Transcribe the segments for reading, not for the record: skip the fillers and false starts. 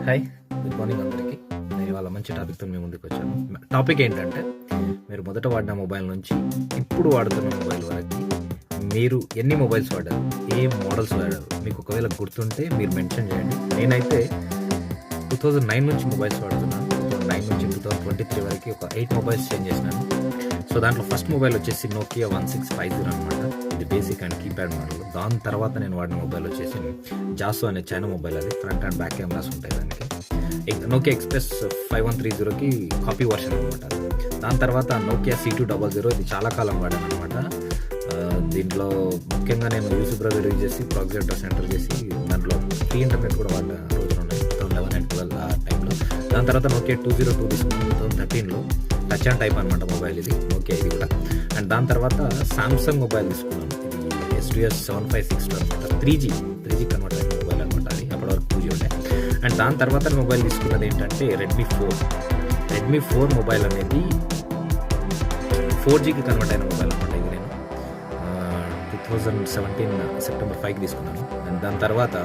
Hi, good morning అందరికీ. నేను ఇవాళ మంచి టాపిక్తో మీ ముందుకు వచ్చాను. టాపిక్ ఏంటంటే, మీరు మొదట వాడిన మొబైల్ నుంచి ఇప్పుడు వాడుతున్న మొబైల్ వరకు మీరు ఎన్ని మొబైల్స్ వాడారు, ఏ మోడల్స్ వాడారు, మీకు ఒకవేళ గుర్తుంటే మీరు మెన్షన్ చేయండి. నేనైతే 2009 నుంచి మొబైల్స్ వాడుతున్నాను. 2009 నుంచి 2023 వరకు ఒక 8 మొబైల్స్ చేంజ్ చేసినాను. సో దాంట్లో ఫస్ట్ మొబైల్ వచ్చేసి నోకియా 1650 అనమాట. ఇది బేసిక్ అండ్ కీప్యాడ్ మోడల్. దాని తర్వాత నేను వాడిన మొబైల్ వచ్చేసి జాసో అనే చైనా మొబైల్. అది ఫ్రంట్ అండ్ బ్యాక్ కెమెరాస్ ఉంటాయి దానికి. నోకియా ఎక్స్ప్రెస్ 5130కి కాపీ వర్షన్ అనమాట. దాని తర్వాత నోకియా C200. ఇది చాలా కాలం వాడాను అనమాట. దీంట్లో ముఖ్యంగా నేను యూట్యూబ్ బ్రౌజర్ యూజ్ చేసి ప్రాక్సీ అడ్రస్ ఎంటర్ చేసి దాంట్లో ఫ్రీ ఇంటర్నెట్ కూడా వాడిన రోజులు ఉన్నాయి 2011 అండ్ 12 ఆ టైంలో. దాని తర్వాత నోకియా 202 తీసుకున్నాను 2013లో. టచ్ అండ్ టైప్ అనమాట మొబైల్ ఇది, నోకియా ఇది కూడా. అండ్ దాని తర్వాత సామ్సంగ్ మొబైల్ తీసుకున్నాను. ఇది STS 7562 అనమాట. 3G కన్వర్ట్ అయిన మొబైల్ అనమాట. అది అప్పటి వరకు 2G ఉంటాయి. అండ్ దాని తర్వాత మొబైల్ తీసుకున్నది ఏంటంటే రెడ్మీ 4 మొబైల్ అనేది 4Gకి కన్వర్ట్ అయిన మొబైల్ అనమాట. ఇది నేను 2017 సెప్టెంబర్ 5కి తీసుకున్నాను. అండ్ దాని తర్వాత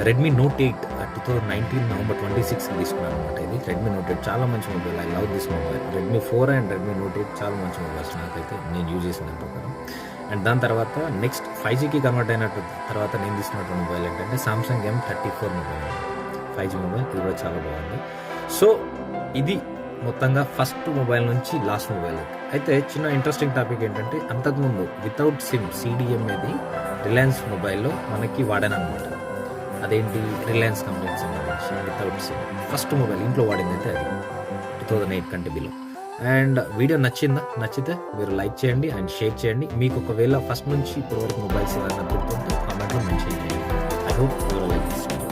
రెడ్మీ నోట్ 8 2019 నవంబర్ 26కి తీసుకున్నాను అనమాట. ఇది రెడ్మీ నోట్ 8 చాలా మంచి mobile. I love this mobile. Redmi 4 and Redmi note 8 చాలా మంచి మొబైల్స్ నాకైతే, నేను యూజ్ చేసిన ప్రకారం. అండ్ దాని తర్వాత నెక్స్ట్ 5Gకి కన్వర్ట్ అయినట్టు తర్వాత నేను తీసుకున్నటువంటి మొబైల్ ఏంటంటే Samsung M34 mobile, 5G mobile. ఇది కూడా చాలా బాగుంది. సో ఇది మొత్తంగా ఫస్ట్ మొబైల్ నుంచి లాస్ట్ మొబైల్. అయితే చిన్న ఇంట్రెస్టింగ్ టాపిక్ ఏంటంటే, అంతకుముందు వితౌట్ సిమ్ CDM అనేది రిలయన్స్ మొబైల్లో మనకి వాడాను అనమాట. అదేంటి, రిలయన్స్ కంపెనీకి సంబంధించి వితౌట్ సిమ్ ఫస్ట్ మొబైల్ ఇంట్లో వాడింది అయితే అది 2008 కంటే బిలో. అండ్ వీడియో నచ్చితే మీరు లైక్ చేయండి అండ్ షేర్ చేయండి. మీకు ఒకవేళ ఫస్ట్ నుంచి ఇప్పటివరకు మొబైల్స్ ఏదైనా గుర్తుంటే కామెంట్లో మెన్షన్ చేయండి. I hope you like this video.